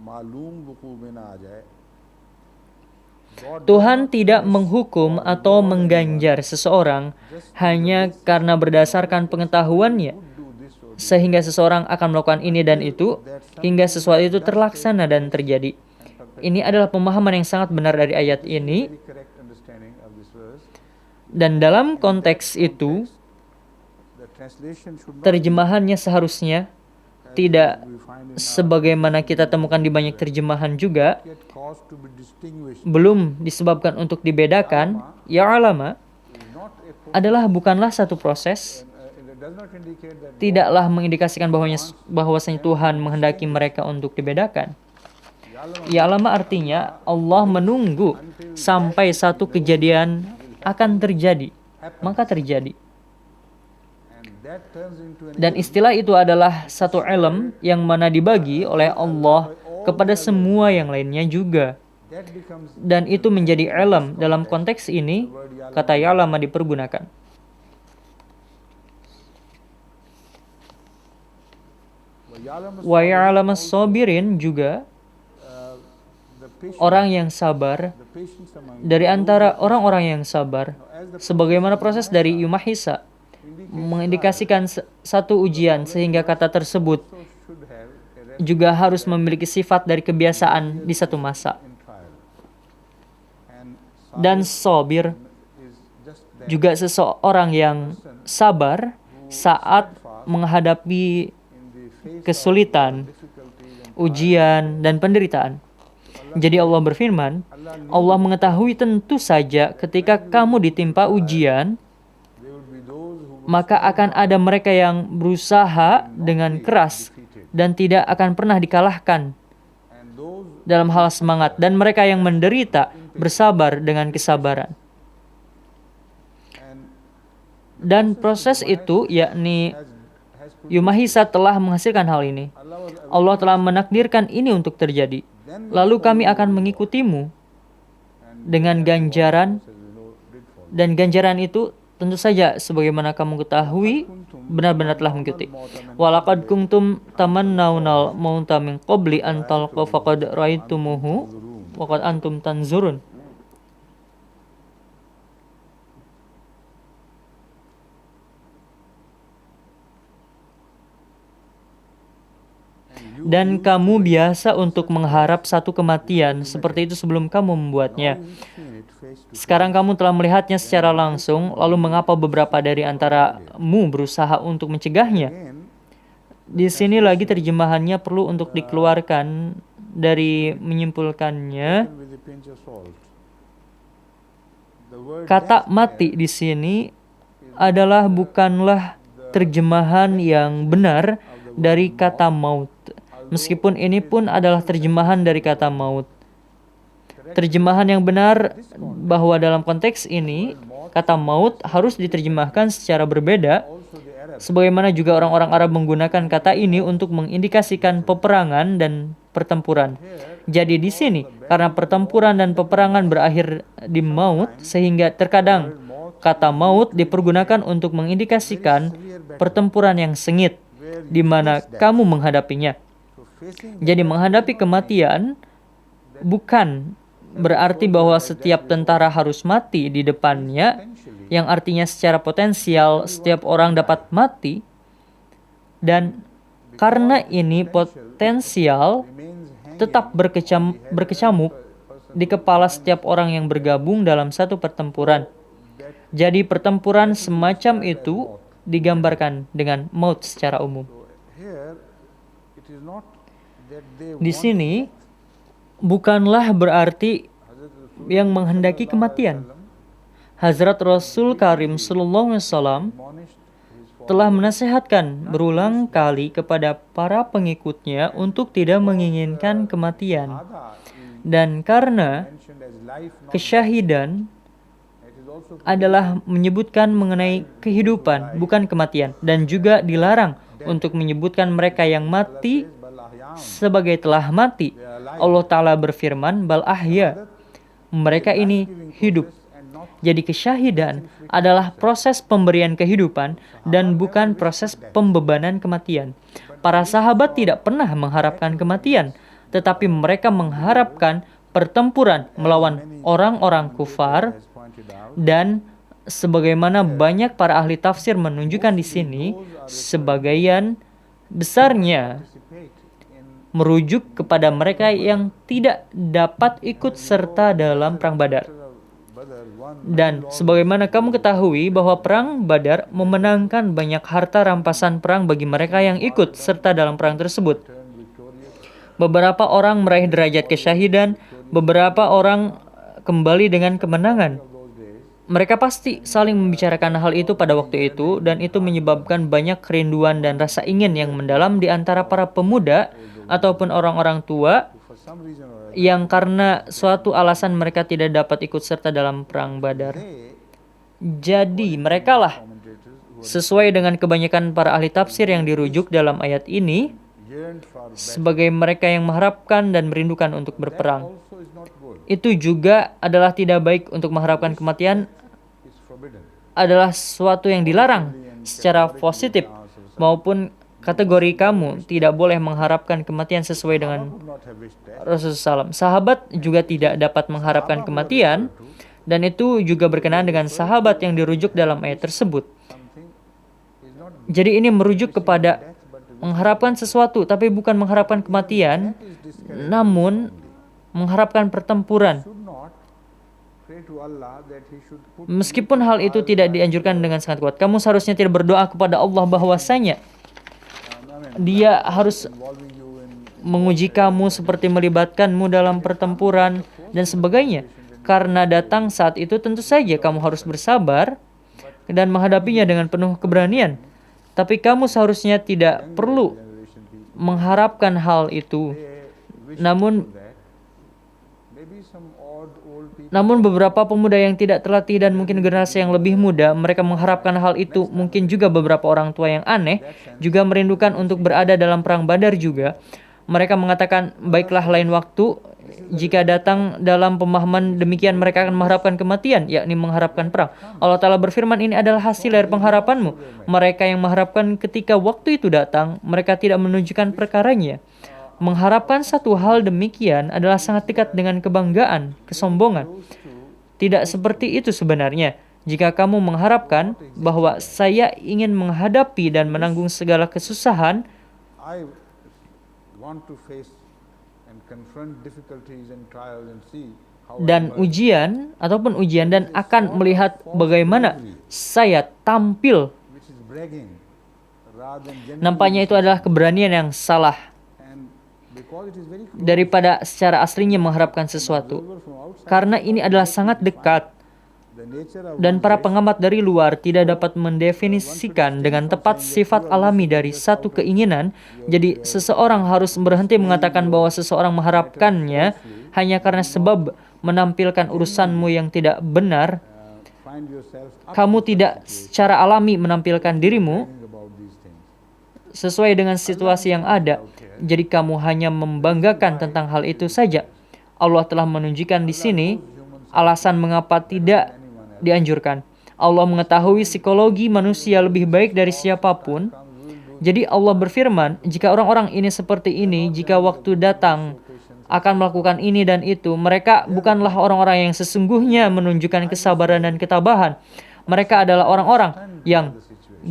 मालूम वकूअ में ना आ जाए. God Tuhan tidak menghukum atau mengganjar seseorang hanya karena berdasarkan pengetahuannya, do this or sehingga seseorang akan melakukan ini dan itu, hingga sesuatu itu terlaksana dan terjadi. Ini adalah pemahaman yang sangat benar dari ayat ini, very correct understanding of this verse. dan dalam konteks itu, The translation should not terjemahannya seharusnya tidak we find in sebagaimana kita temukan di banyak terjemahan juga, get cause to be distinguished. belum disebabkan untuk dibedakan. Ya alama Is not a adalah bukanlah satu proses, it does not indicate that tidaklah mengindikasikan bahwasanya Tuhan menghendaki mereka untuk dibedakan. Ya alama artinya Allah menunggu sampai satu kejadian akan terjadi, maka terjadi. and that turns into an Dan istilah itu adalah satu ilm yang mana dibagi oleh Allah kepada semua yang lainnya juga. that becomes Dan itu menjadi ilm. Dalam konteks ini, kata ya'lama dipergunakan. Wa ya'lama sabirin juga the patient orang yang sabar the patience among dari antara orang-orang yang sabar. Sebagaimana proses dari Yumahisa mengindikasikan satu ujian, sehingga kata tersebut should have a juga harus memiliki sifat dari kebiasaan di satu masa. in trial. And Dan sabir is just that juga seseorang yang sabar saat menghadapi in the face kesulitan, difficulties and ujian, dan penderitaan. Jadi Allah berfirman, Allah mengetahui tentu saja ketika kamu ditimpa ujian, there would be those who maka akan ada mereka yang berusaha dengan keras dan tidak akan pernah dikalahkan and those dalam hal semangat, dan mereka yang menderita bersabar dengan kesabaran. and Dan proses itu, yakni has Yumahisa telah menghasilkan hal ini. Allah was Allah telah menakdirkan ini untuk terjadi. Lalu kami akan mengikutimu dengan ganjaran, dan ganjaran itu tentu saja sebagaimana kamu ketahui benar-benar telah mengikuti. Walaqad kuntum tamannawnal mauta min qabli an talqa faqad ra'aitumuhu wa qad antum tanzurun. Dan kamu biasa untuk mengharap satu kematian seperti itu sebelum kamu membuatnya. seen it face to Sekarang kamu telah melihatnya secara langsung, lalu mengapa beberapa dari antaramu berusaha untuk mencegahnya? again Di sini lagi terjemahannya perlu untuk dikeluarkan dari menyimpulkannya. taken with a pinch of salt. The word Kata death mati di sini adalah bukanlah terjemahan yang benar dari kata maut. Meskipun ini pun adalah terjemahan dari kata maut. Terjemahan yang benar bahwa dalam konteks ini, kata maut harus diterjemahkan secara berbeda, also the Arab sebagaimana juga orang-orang Arab menggunakan kata ini untuk mengindikasikan peperangan dan pertempuran. Jadi di sini, karena pertempuran dan peperangan berakhir di maut, sehingga terkadang kata maut dipergunakan untuk mengindikasikan pertempuran yang sengit, di mana kamu menghadapinya. so facing Jadi menghadapi kematian bukan berarti bahwa setiap tentara harus mati di depannya, yang artinya secara potensial setiap orang dapat mati. Dan karena ini potensial remains hanging tetap berkecamuk di kepala setiap orang yang bergabung dalam satu pertempuran. Jadi pertempuran semacam itu digambarkan dengan maut secara umum. so here it is not that they Di want sini bukanlah berarti yang menghendaki kematian. Hazrat Rasul Karim Sallallahu Alaihi Wasallam admonished his telah menasehatkan berulang kali kepada para pengikutnya untuk tidak menginginkan kematian. father is Dan karena mentioned as life, not kesyahidan it is also adalah menyebutkan mengenai kehidupan, bukan kematian. Dan juga dilarang untuk menyebutkan mereka yang mati bal ahyan. sebagai telah mati. Allah Ta'ala berfirman, bal ahya. Mereka ini hidup. And not Jadi kesyahidan adalah proses pemberian kehidupan dan bukan proses pembebanan kematian. Para sahabat tidak pernah mengharapkan kematian, tetapi mereka mengharapkan pertempuran melawan orang-orang kufar. as pointed out, Dan sebagaimana banyak para ahli tafsir menunjukkan di sini, sebagian besarnya participate in merujuk kepada mereka yang tidak dapat ikut serta dalam perang Badar. Badr one Dan sebagaimana kamu ketahui bahwa perang Badar memenangkan banyak harta rampasan perang bagi mereka yang ikut serta dalam perang tersebut. turn victorious. Beberapa orang meraih derajat kesyahidan, beberapa orang kembali dengan kemenangan. Those days, Mereka pasti saling membicarakan hal itu pada waktu itu, dan itu menyebabkan banyak kerinduan dan rasa ingin yang mendalam di antara para pemuda ataupun orang-orang tua for some reason or other, yang karena suatu alasan mereka tidak dapat ikut serta dalam perang Badar. they Jadi merekalah, commentators who sesuai dengan kebanyakan para ahli tafsir yang dirujuk dalam ayat ini, yearned for sebagai mereka yang mengharapkan dan merindukan untuk berperang. also is not good. Itu juga adalah tidak baik. Untuk mengharapkan kematian It's forbidden. adalah sesuatu yang dilarang secara positif, maupun kategori kamu tidak boleh mengharapkan kematian sesuai dengan Would not have wished that. Rasulullah SAW. Sahabat juga tidak dapat mengharapkan kematian, dan itu juga berkenaan dengan sahabat yang dirujuk dalam ayat tersebut. Something is not Jadi ini merujuk kepada mengharapkan sesuatu, tapi bukan mengharapkan kematian, namun mengharapkan pertempuran. should not pray to Allah that he should put Meskipun hal itu tidak dianjurkan dengan sangat kuat, kamu seharusnya tidak berdoa kepada Allah bahwasanya Dia harus involving you in menguji kamu seperti melibatkanmu dalam pertempuran dan sebagainya. Karena datang saat itu tentu saja kamu harus bersabar dan menghadapinya dengan penuh keberanian. Tapi kamu seharusnya tidak perlu generation people. mengharapkan hal itu. They wish Namun that maybe some odd old people Namun beberapa pemuda yang tidak terlatih dan mungkin generasi yang lebih muda, mereka mengharapkan hal itu. Mungkin juga beberapa orang tua yang aneh juga merindukan untuk berada dalam perang Badar juga. Mereka mengatakan, baiklah lain waktu, jika datang dalam pemahaman demikian mereka akan mengharapkan kematian, yakni mengharapkan perang. Allah Ta'ala berfirman, ini adalah hasil dari pengharapanmu. Mereka yang mengharapkan ketika waktu itu datang, mereka tidak menunjukkan perkaranya. Mengharapkan satu hal demikian adalah sangat dekat dengan kebanggaan, kesombongan. Tidak seperti itu sebenarnya. Jika kamu mengharapkan bahwa saya ingin menghadapi dan menanggung segala kesusahan, I want to face and confront difficulties and trials and see how dan ujian ataupun ujian, dan akan melihat bagaimana saya tampil which is bragging rather than genuinely Nampaknya itu adalah keberanian yang salah and because it is very close, daripada secara aslinya mengharapkan sesuatu. observer from outside Karena ini adalah sangat dekat the nature of dan one's para wish, pengamat dari luar tidak dapat mendefinisikan dengan tepat sifat alami dari satu keinginan. Jadi seseorang harus berhenti mengatakan bahwa seseorang mengharapkannya hanya karena sebab menampilkan urusanmu yang tidak benar. find yourself up Kamu tidak secara alami menampilkan dirimu thinking about these things. sesuai dengan situasi yang ada. Jadi kamu hanya membanggakan tentang hal itu saja. Allah telah menunjukkan di sini alasan mengapa tidak dianjurkan. Allah mengetahui psikologi manusia lebih baik dari siapapun. Jadi Allah berfirman, jika orang-orang ini seperti ini, jika waktu datang akan melakukan ini dan itu, mereka bukanlah orang-orang yang sesungguhnya menunjukkan kesabaran dan ketabahan. Mereka adalah orang-orang yang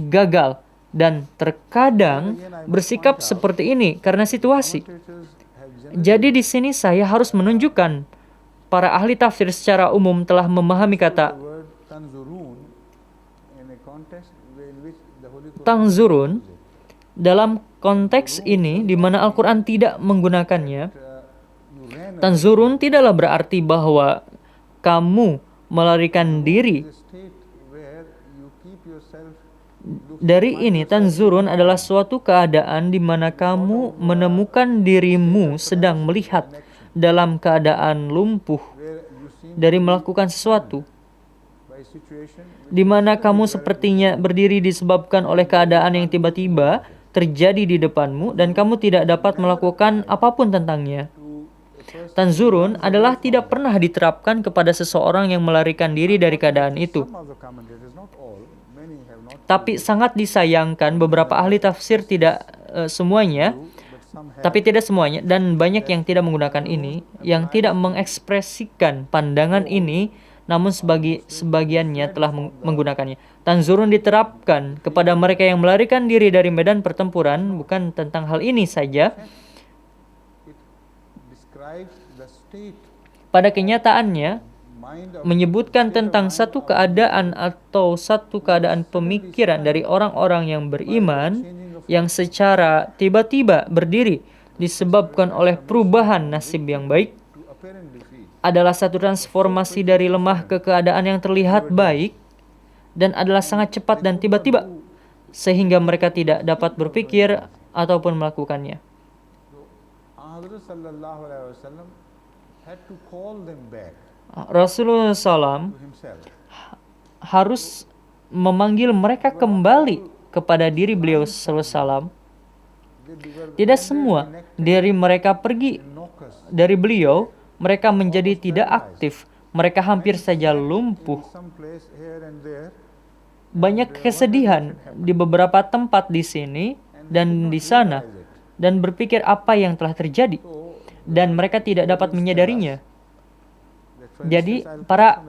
gagal dan terkadang bersikap seperti ini karena situasi. Jadi di sini saya harus menunjukkan para ahli tafsir secara umum telah memahami kata The word tanzurun in a context in which the Holy Quran tanzurun dalam konteks ini di mana Al-Quran tidak menggunakannya. you ran Tanzurun tidaklah berarti bahwa kamu melarikan diri. a state where you keep yourself Dari ini, tanzurun adalah suatu keadaan di mana kamu menemukan dirimu sedang melihat dalam keadaan lumpuh where you seem dari melakukan sesuatu, by situation di mana kamu sepertinya berdiri disebabkan oleh keadaan yang tiba-tiba terjadi di depanmu dan kamu tidak dapat melakukan apapun tentangnya. Tanzurun adalah tidak pernah diterapkan kepada seseorang yang melarikan diri dari keadaan itu. some of the commentators, not all, many have not, Tapi sangat disayangkan beberapa ahli tafsir tidak semuanya, but some have tapi tidak semuanya dan banyak yang tidak menggunakan ini, yang tidak mengekspresikan pandangan ini, namun sebagiannya telah menggunakannya. Tanzurun diterapkan kepada mereka yang melarikan diri dari medan pertempuran, bukan tentang hal ini saja. it describes the state Pada kenyataannya, mind of menyebutkan tentang satu keadaan atau satu keadaan pemikiran dari orang-orang yang beriman yang secara tiba-tiba berdiri disebabkan oleh perubahan nasib yang baik, to apparent defeat. adalah satu transformasi dari lemah ke keadaan yang terlihat baik dan adalah sangat cepat dan tiba-tiba sehingga mereka tidak dapat berpikir ataupun melakukannya. Hazrat sallallahu alaihi wasallam had to call them back Rasulullah SAW to himself. harus memanggil mereka kembali kepada diri beliau SAW. They were Tidak semua dari mereka pergi knockers dari beliau, mereka menjadi tidak aktif. Mereka hampir saja lumpuh. in some place here and there, Banyak kesedihan di beberapa tempat di sini dan di sana, dan berpikir apa yang telah terjadi, dan mereka tidak dapat menyadarinya. Jadi, para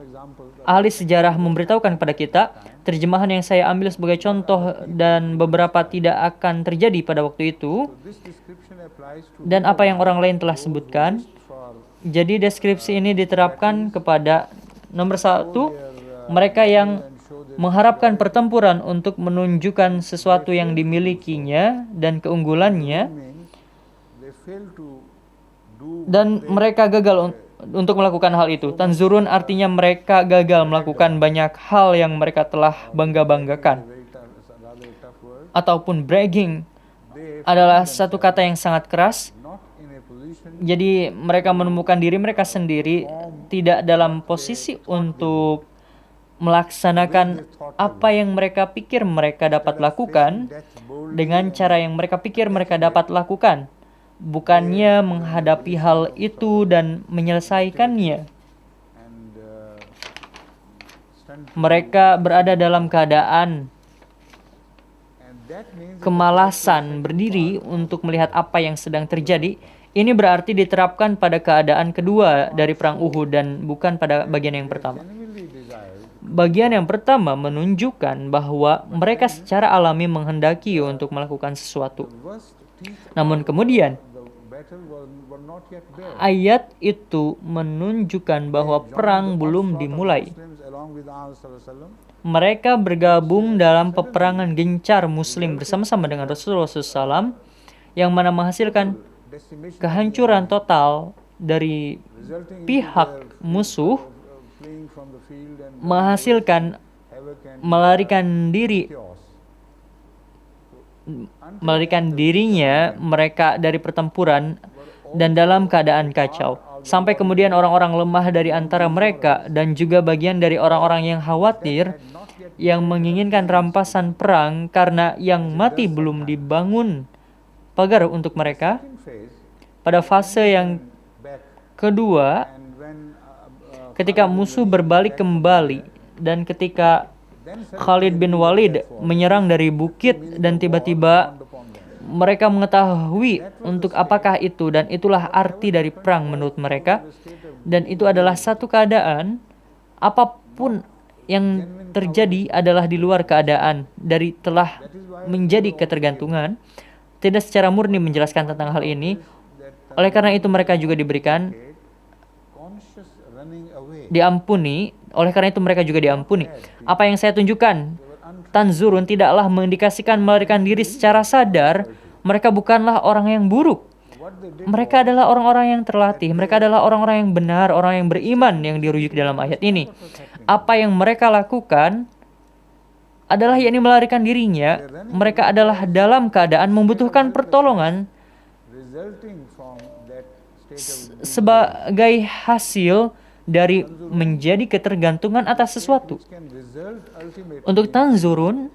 ahli sejarah memberitahukan kepada kita, terjemahan yang saya ambil sebagai contoh dan beberapa tidak akan terjadi pada waktu itu, this description applies to dan apa yang orang lain telah sebutkan. for Jadi deskripsi ini diterapkan kepada nomor satu, mereka yang mengharapkan pertempuran untuk menunjukkan sesuatu yang dimilikinya dan keunggulannya, they fail to do dan mereka gagal untuk melakukan hal itu. Tanzurun artinya mereka gagal melakukan banyak hal yang mereka telah bangga-banggakan. rather tough word. Ataupun bragging They adalah satu kata yang sangat keras. not in a position Jadi mereka menemukan diri mereka sendiri tidak dalam posisi untuk melaksanakan apa yang mereka pikir mereka dapat lakukan death bold dengan cara yang mereka pikir mereka dapat lakukan, bukannya menghadapi hal itu dan menyelesaikannya. and stand, Mereka berada dalam keadaan and that means kemalasan berdiri untuk melihat apa yang sedang terjadi. Ini berarti diterapkan pada keadaan kedua dari perang Uhud dan bukan pada bagian yang pertama. genuinely desire Bagian yang pertama menunjukkan bahwa mereka secara alami menghendaki untuk melakukan sesuatu. worst teeth Namun kemudian the battle were not yet there. ayat itu menunjukkan bahwa perang belum dimulai. Muslims along with the Prophet sallallahu alaihi wasallam mereka bergabung dalam peperangan gencar Muslim bersama-sama dengan Rasulullah SAW, yang mana menghasilkan decimation kehancuran total dari resulting into pihak their musuh, fleeing from the field and menghasilkan havoc and melarikan dirinya mereka dari pertempuran dan dalam keadaan kacau. Sampai kemudian orang-orang lemah dari antara mereka dan juga bagian dari orang-orang yang khawatir yang menginginkan rampasan perang karena yang mati belum dibangun pagar untuk mereka. phase Pada fase yang back kedua, and when ketika musuh berbalik kembali dan ketika Khalid bin Walid menyerang dari bukit dan tiba-tiba upon them. mereka mengetahui untuk apakah itu, dan itulah arti dari perang menurut mereka. Dan itu adalah satu keadaan, apapun yang terjadi adalah di luar keadaan dari telah menjadi ketergantungan. Tidak secara murni menjelaskan tentang hal ini. Oleh karena itu mereka juga diberikan Conscious running away. diampuni. Oleh karena itu mereka juga diampuni. Apa yang saya tunjukkan, Tanzurun tidaklah mengindikasikan melarikan diri secara sadar. Mereka bukanlah orang yang buruk. What they did Mereka adalah orang-orang yang terlatih. Mereka adalah orang-orang yang benar, orang yang beriman yang dirujuk dalam ayat ini. Apa yang mereka lakukan adalah yakni melarikan dirinya. Mereka adalah dalam keadaan membutuhkan pertolongan resulting from that state of sebagai hasil dari menjadi ketergantungan atas sesuatu. can result ultimately Untuk Tanzurun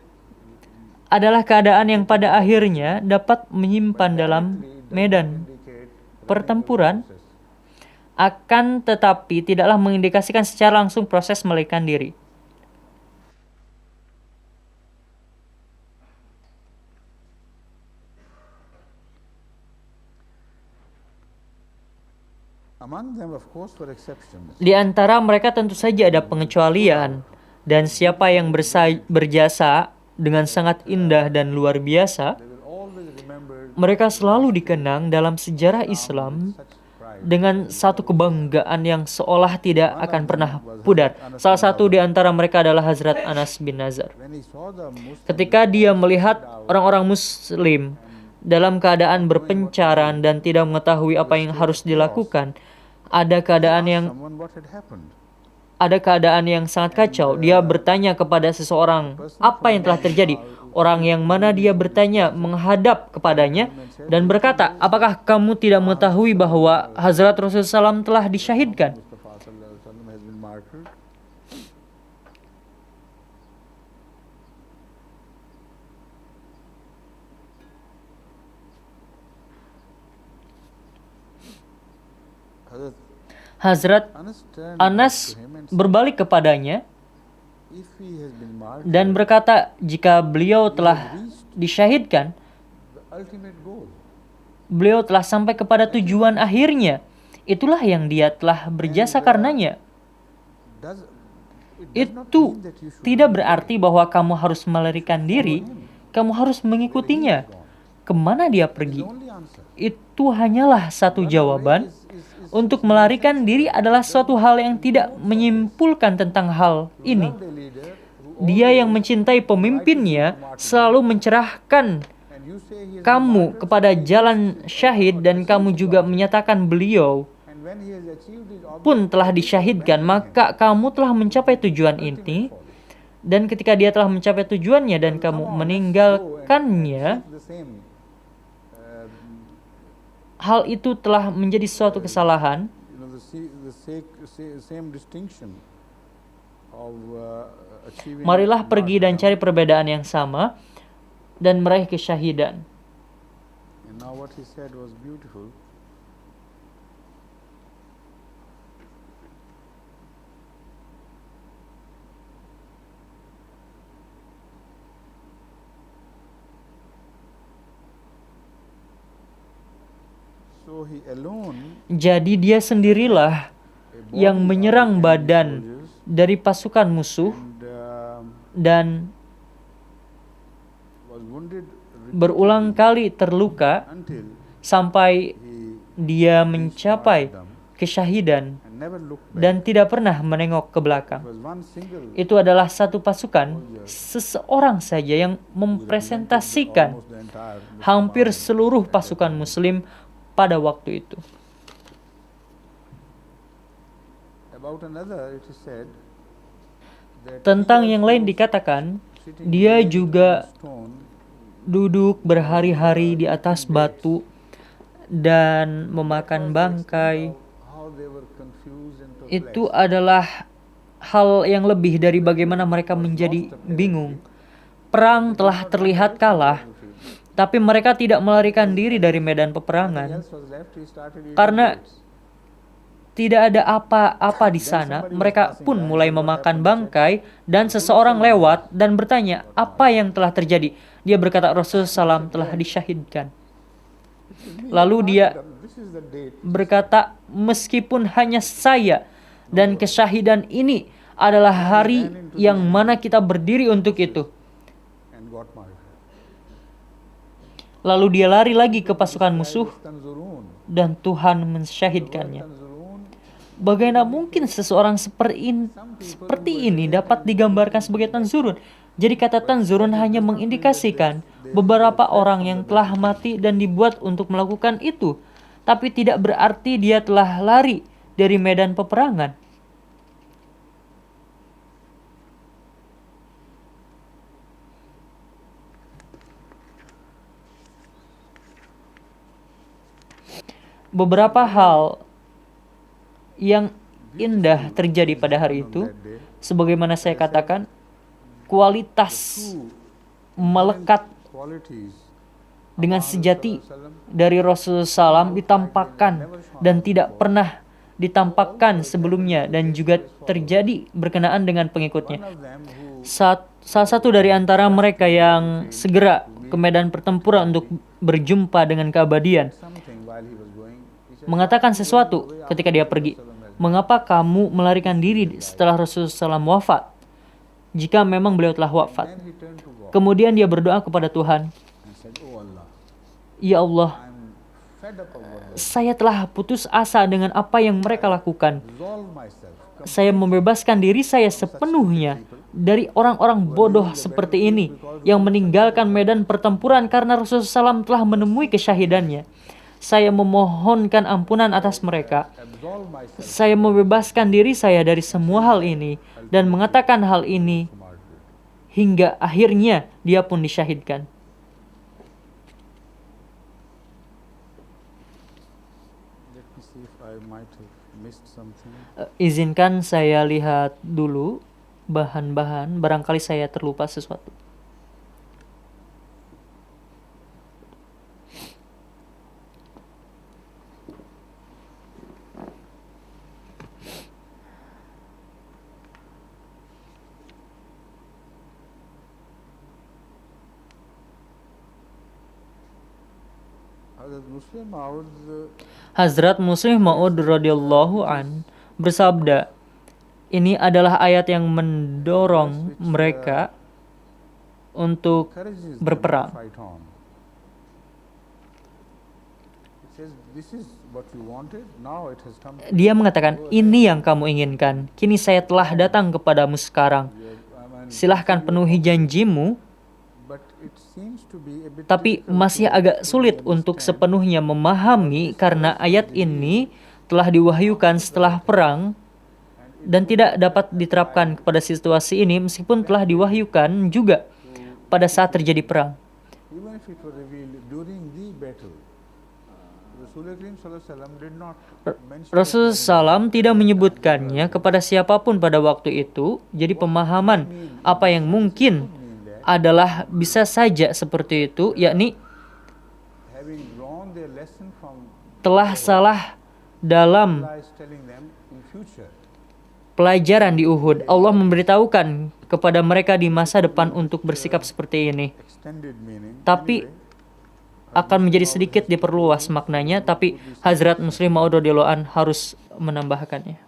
adalah keadaan yang pada akhirnya dapat menyimpan dalam medan indicate pertempuran, akan tetapi tidaklah mengindikasikan secara langsung proses melarikan diri. among them of course were exceptions. Di antara mereka tentu saja ada pengecualian, dan siapa yang berjasa dengan sangat indah dan luar biasa, They will always remember mereka selalu dikenang dalam sejarah Islam such pride. dengan satu kebanggaan yang seolah tidak akan pernah pudar. Salah satu di antara mereka adalah Hazrat Anas bin Nazar. When he saw the Muslims Ketika dia melihat orang-orang Muslim dalam keadaan berpencaran dan tidak mengetahui apa yang harus dilakukan, ada keadaan yang sangat kacau. Dia bertanya kepada seseorang apa yang telah terjadi. Orang yang mana dia bertanya menghadap kepadanya dan berkata, apakah kamu tidak mengetahui bahwa Hazrat Rasulullah SAW telah disyahidkan? Mustafa sallallahu alaihi wasallam has been martyred. Hazrat Hazrat Anas turned Anas to him and berbalik kepadanya if he has been martyred, dan berkata, jika beliau telah disyahidkan, the ultimate goal. beliau telah sampai kepada tujuan akhirnya. Itulah yang dia telah berjasa karenanya. Does it does not Itu mean that you should tidak berarti bahwa kamu harus melarikan diri. Kamu harus mengikutinya. Kemana dia pergi? only answer. Itu hanyalah satu jawaban. Untuk melarikan diri adalah suatu hal yang tidak menyimpulkan tentang hal ini. The leader who, Dia yang mencintai pemimpinnya selalu mencerahkan and you say he is kamu kepada jalan syahid, dan kamu juga menyatakan beliau and when he has achieved his objective, pun telah disyahidkan, maka kamu telah mencapai tujuan ini. Dan ketika dia telah mencapai tujuannya dan kamu meninggalkannya, the same hal itu telah menjadi suatu kesalahan. same distinction of achieving. Marilah pergi dan cari perbedaan yang sama dan meraih kesyahidan. And now what he said was beautiful. So he alone Jadi dia sendirilah yang menyerang badan dari pasukan musuh and dan was wounded berulang kali terluka until sampai he dia mencapai them. kesyahidan and never looked back. dan tidak pernah menengok ke It belakang. was one single Itu adalah satu pasukan, seseorang saja yang mempresentasikan almost the entire Muslim hampir army. seluruh pasukan Muslim pada waktu itu. About another, it is said that Tentang he yang also lain dikatakan, sitting dia gazed juga on a stone, duduk berhari-hari di atas batu dan memakan bangkai. how they were confused and Itu perplexed. adalah hal yang lebih dari bagaimana mereka menjadi bingung. Perang telah terlihat kalah, tapi mereka tidak melarikan diri dari medan Nothing peperangan else was left, he started eating karena dates. tidak ada apa-apa di sana. Mereka pun mulai memakan bangkai dan seseorang lewat dan bertanya, apa yang telah terjadi? Dia berkata, Rasulullah SAW telah disyahidkan. Lalu dia This is the date. berkata, meskipun hanya saya dan kesyahidan ini adalah hari yang mana kita berdiri untuk itu. And got married. Lalu dia lari lagi ke pasukan musuh Tanzurun. dan Tuhan mensyahidkannya. Tanzurun. Bagaimana mungkin seseorang seperti ini dapat digambarkan sebagai tanzurun? Jadi kata tanzurun hanya mengindikasikan beberapa orang yang telah mati dan dibuat untuk melakukan itu. Tapi tidak berarti dia telah lari dari medan peperangan. Beberapa hal yang indah terjadi pada hari itu, sebagaimana saya katakan, kualitas melekat Qualities dengan sejati dari Rasulullah SAW ditampakkan dan tidak pernah ditampakkan sebelumnya dan juga terjadi berkenaan dengan pengikutnya. of them who Salah satu dari antara mereka yang segera ke medan pertempuran untuk berjumpa dengan keabadian something while he was going, he said, mengatakan sesuatu ketika dia pergi. Mengapa kamu melarikan diri setelah Rasulullah SAW wafat? Jika memang beliau telah wafat. then he turned to God Kemudian dia berdoa kepada Tuhan. and said, Oh Allah, Ya Allah, I'm fed up of what they saya telah putus asa dengan apa yang mereka lakukan. resolve myself. Saya membebaskan diri saya sepenuhnya dari orang-orang bodoh seperti ini yang meninggalkan medan pertempuran karena Rasulullah SAW telah menemui kesyahidannya. Saya memohonkan ampunan atas mereka. Absolve myself Saya membebaskan diri saya dari semua hal ini dan mengatakan hal ini from martyrdom. hingga akhirnya dia pun disyahidkan. Let me see if I might have missed something. Izinkan saya lihat dulu bahan-bahan, barangkali saya terlupa sesuatu. Hazrat Muslim Maud Hazrat Muslim Maud radhiyallahu an bersabda, ini adalah ayat yang mendorong mereka untuk encourages them berperang. to fight on. It says, this is what you wanted, now it has come. Dia mengatakan, ini yang kamu inginkan. Kini saya telah datang kepadamu sekarang. Silahkan penuhi janjimu, But it seems to be a bit tapi difficult masih to agak sulit understand untuk sepenuhnya memahami karena ayat ini telah diwahyukan setelah perang dan tidak dapat diterapkan kepada situasi ini meskipun telah diwahyukan juga pada saat terjadi perang. even if it were revealed during the battle. Rasulullah Karim Sallallahu Alaihi Wasallam did not mention Rasulullah SAW tidak menyebutkannya kepada siapapun pada waktu itu, jadi pemahaman apa yang mungkin adalah bisa saja seperti itu, yakni having drawn their lesson from telah salah dalam Allah is telling them in future. pelajaran di Uhud. Allah memberitahukan kepada mereka di masa depan untuk bersikap seperti ini. Extended meaning. Tapi akan menjadi sedikit diperluas maknanya, tapi Hazrat Muslim Maud radhiyallahu an harus menambahkannya.